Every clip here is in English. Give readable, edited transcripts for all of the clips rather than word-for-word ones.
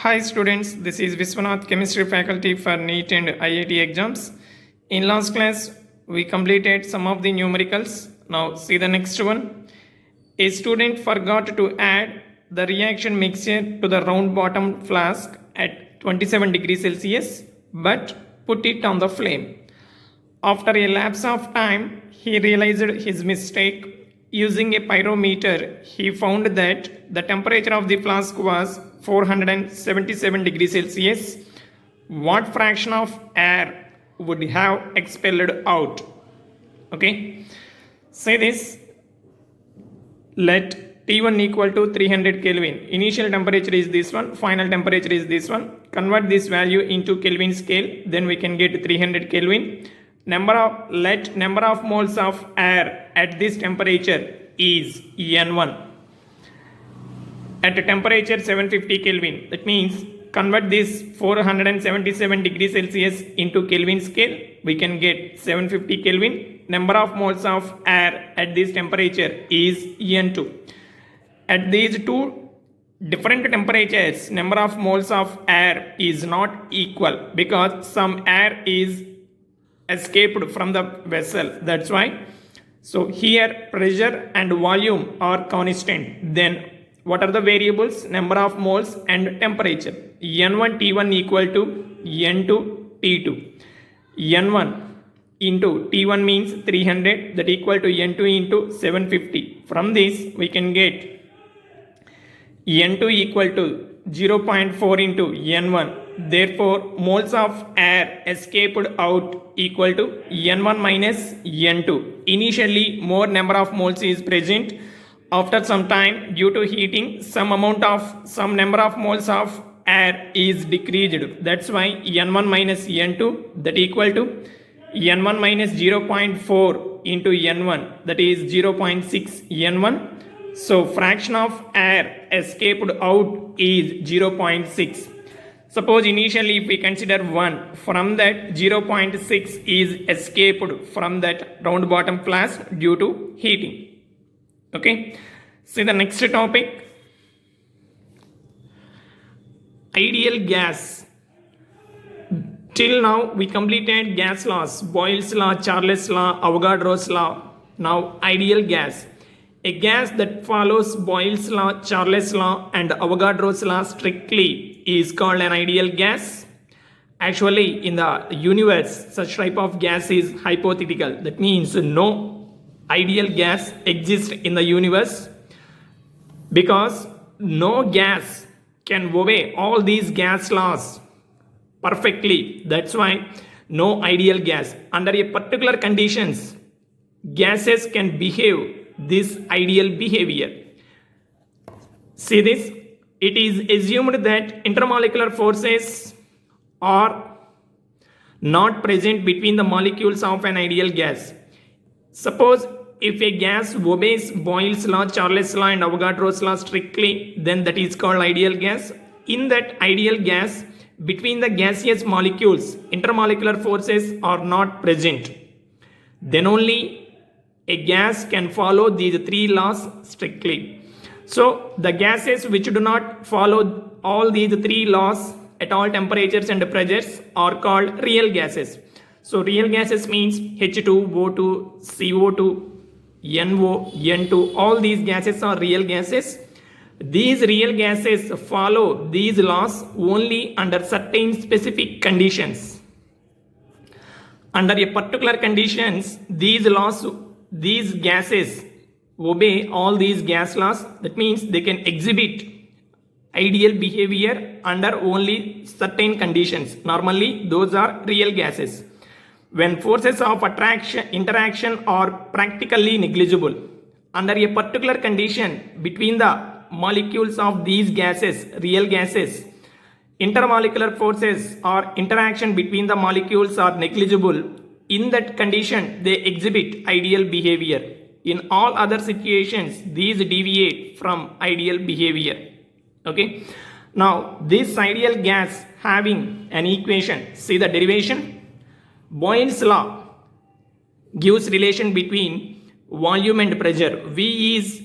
Hi students, this is Viswanath, chemistry faculty for NEET and IIT exams. In last class, we completed some of the numericals. Now see the next one. A student forgot to add the reaction mixture to the round bottom flask at 27 degrees Celsius, but put it on the flame. After a lapse of time, he realized his mistake. Using a pyrometer, he found that the temperature of the flask was 477 degrees Celsius. What fraction of air would have expelled out? Okay, say this. Let T1 equal to 300 Kelvin. Initial temperature is this one, final temperature is this one. Convert this value into Kelvin scale, then we can get 300 Kelvin. Let number of moles of air at this temperature is N1. At a temperature 750 Kelvin, that means convert this 477 degrees Celsius into Kelvin scale, we can get 750 Kelvin. Number of moles of air at this temperature is N2. At these two different temperatures, number of moles of air is not equal because some air is escaped from the vessel. That's why. So here pressure and volume are constant. Then what are the variables? Number of moles and temperature. N1 T1 equal to N2 T2. N1 into T1 means 300, that equal to N2 into 750. From this we can get N2 equal to 0.4 into N1. Therefore, moles of air escaped out equal to N1 minus N2. Initially, more number of moles is present. After some time, due to heating, some number of moles of air is decreased. That's why N1 minus N2, that equal to N1 minus 0.4 into N1, that is 0.6 N1. So fraction of air escaped out is 0.6. Suppose initially if we consider 1, from that 0.6 is escaped from that round bottom flask due to heating. Okay. See the next topic. Ideal gas. Till now we completed gas laws, Boyle's law, Charles' law, Avogadro's law. Now ideal gas. A gas that follows Boyle's law, Charles' law and Avogadro's law strictly is called an ideal gas. Actually, in the universe, such type of gas is hypothetical. That means no ideal gas exists in the universe because no gas can obey all these gas laws perfectly. That's why no ideal gas. Under a particular conditions, gases can behave this ideal behavior. See this, it is assumed that intermolecular forces are not present between the molecules of an ideal gas. Suppose if a gas obeys Boyle's law, Charles' law and Avogadro's law strictly, then that is called ideal gas. In that ideal gas, between the gaseous molecules, intermolecular forces are not present. Then only a gas can follow these three laws strictly. So the gases which do not follow all these three laws at all temperatures and pressures are called real gases. So real gases means H2, O2, CO2, NO, N2, all these gases are real gases. These real gases follow these laws only under certain specific conditions. Under a particular conditions, these gases obey all these gas laws. That means they can exhibit ideal behavior under only certain conditions. Normally, those are real gases. When forces of interaction are practically negligible, under a particular condition between the molecules of these gases, real gases, intermolecular forces or interaction between the molecules are negligible. In that condition, they exhibit ideal behavior. In all other situations, these deviate from ideal behavior. Okay. Now, this ideal gas having an equation, see the derivation. Boyle's law gives relation between volume and pressure. V is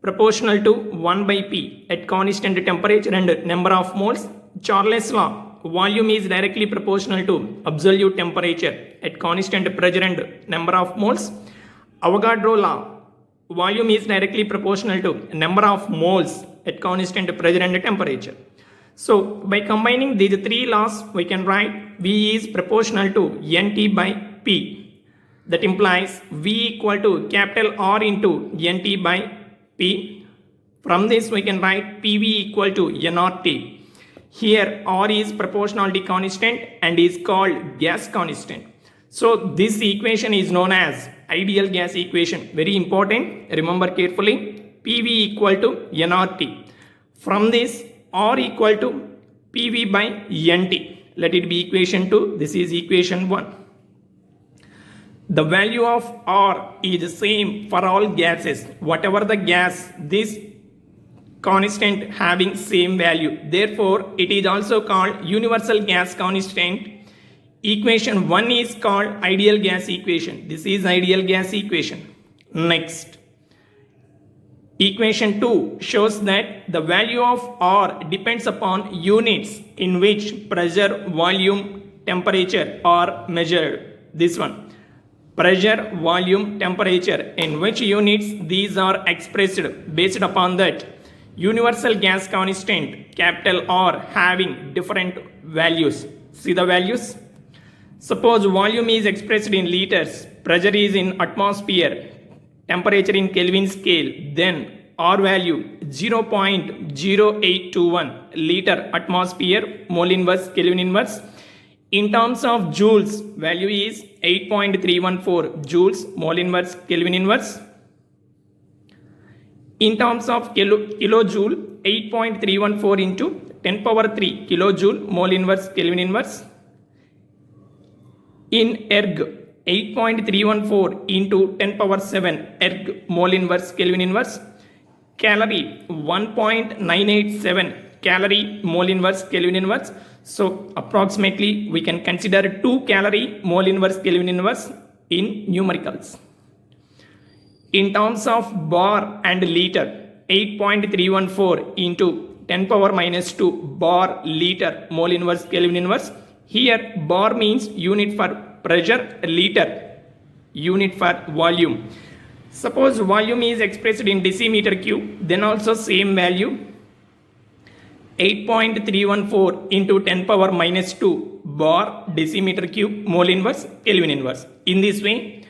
proportional to 1 by P at constant temperature and number of moles. Charles law, volume is directly proportional to absolute temperature at constant pressure and number of moles. Avogadro law, volume is directly proportional to number of moles at constant pressure and temperature. So by combining these three laws, we can write V is proportional to NT by P. That implies V equal to capital R into NT by P. From this we can write PV equal to nRT. Here R is proportionality constant and is called gas constant. So this equation is known as ideal gas equation. Very important. Remember carefully. PV equal to nRT. From this R equal to PV by NT. Let it be equation 2. This is equation 1. The value of R is the same for all gases. Whatever the gas, this constant having same value. Therefore, it is also called universal gas constant. Equation 1 is called ideal gas equation. This is ideal gas equation. Next. Equation 2 shows that the value of R depends upon units in which pressure, volume, temperature are measured. This one. Pressure, volume, temperature, in which units these are expressed. Based upon that, universal gas constant capital R having different values. See the values? Suppose volume is expressed in liters, pressure is in atmosphere, temperature in Kelvin scale, then R value 0.0821 liter atmosphere mole inverse Kelvin inverse. In terms of joules, value is 8.314 joules mole inverse Kelvin inverse. In terms of kilojoule, 8.314 into 10 power 3 kilojoule mole inverse Kelvin inverse. In erg, 8.314 into 10 power 7 erg mole inverse Kelvin inverse. Calorie, 1.987 calorie mole inverse Kelvin inverse. So approximately we can consider 2 calorie mole inverse Kelvin inverse in numericals. In terms of bar and liter, 8.314 into 10 power minus 2 bar liter mole inverse Kelvin inverse. Here bar means unit for pressure, liter unit for volume. Suppose volume is expressed in decimeter cube, then also same value. 8.314 into 10 power minus 2 bar decimeter cube mole inverse Kelvin inverse. In this way,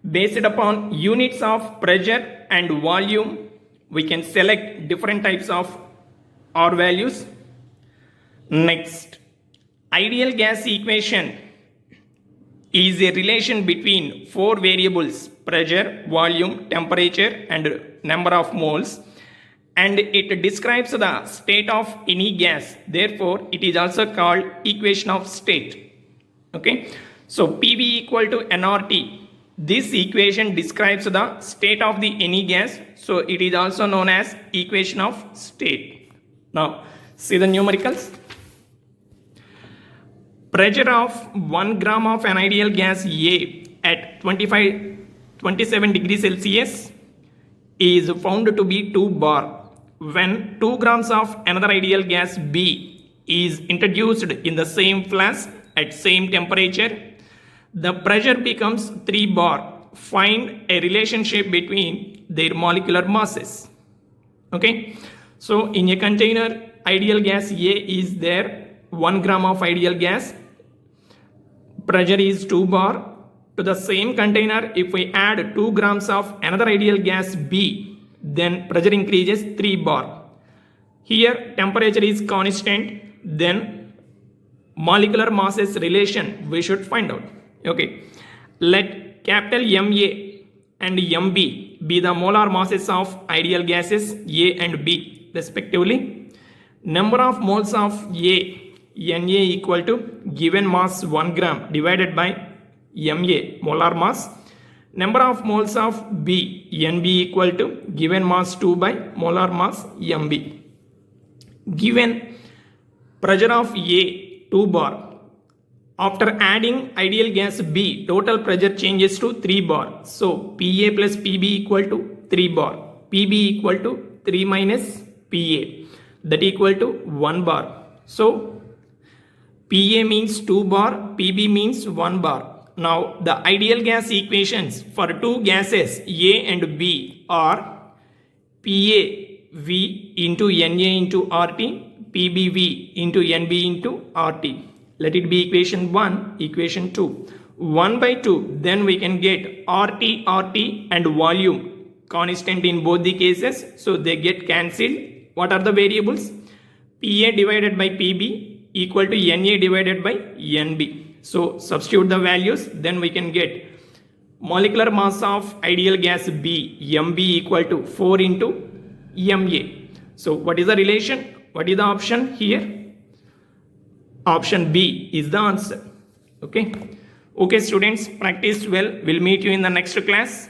based upon units of pressure and volume, we can select different types of R values. Next, ideal gas equation is a relation between 4 variables: pressure, volume, temperature, and number of moles. And it describes the state of any gas. Therefore, it is also called equation of state. Okay. So PV equal to nRT. This equation describes the state of the any gas. So it is also known as equation of state. Now, see the numericals. Pressure of 1 gram of an ideal gas A at 27 degrees Celsius is found to be 2 bar. When 2 grams of another ideal gas B is introduced in the same flask at same temperature, the pressure becomes 3 bar. Find a relationship between their molecular masses. Okay. So in a container, ideal gas A is there, 1 gram of ideal gas. Pressure is 2 bar. To the same container, if we add 2 grams of another ideal gas B, then pressure increases 3 bar. Here temperature is constant, then molecular masses relation we should find out. Okay, let capital MA and MB be the molar masses of ideal gases A and B respectively. Number of moles of A, Na equal to given mass 1 gram divided by Ma molar mass. Number of moles of B, Nb equal to given mass 2 by molar mass Mb. Given pressure of A 2 bar. After adding ideal gas B, total pressure changes to 3 bar. So PA plus PB equal to 3 bar. PB equal to 3 minus Pa, that equal to 1 bar. So Pa means 2 bar, Pb means 1 bar. Now the ideal gas equations for two gases A and B are PaV into Na into RT, PbV into Nb into RT. Let it be equation 1, equation 2. 1 by 2, then we can get RT and volume constant in both the cases, so they get cancelled. What are the variables? Pa divided by Pb equal to Na divided by Nb. So substitute the values, then we can get molecular mass of ideal gas B, Mb equal to 4 into Ma. So what is the relation? What is the option here? Option B is the answer. Okay. Okay students, practice well. We'll meet you in the next class.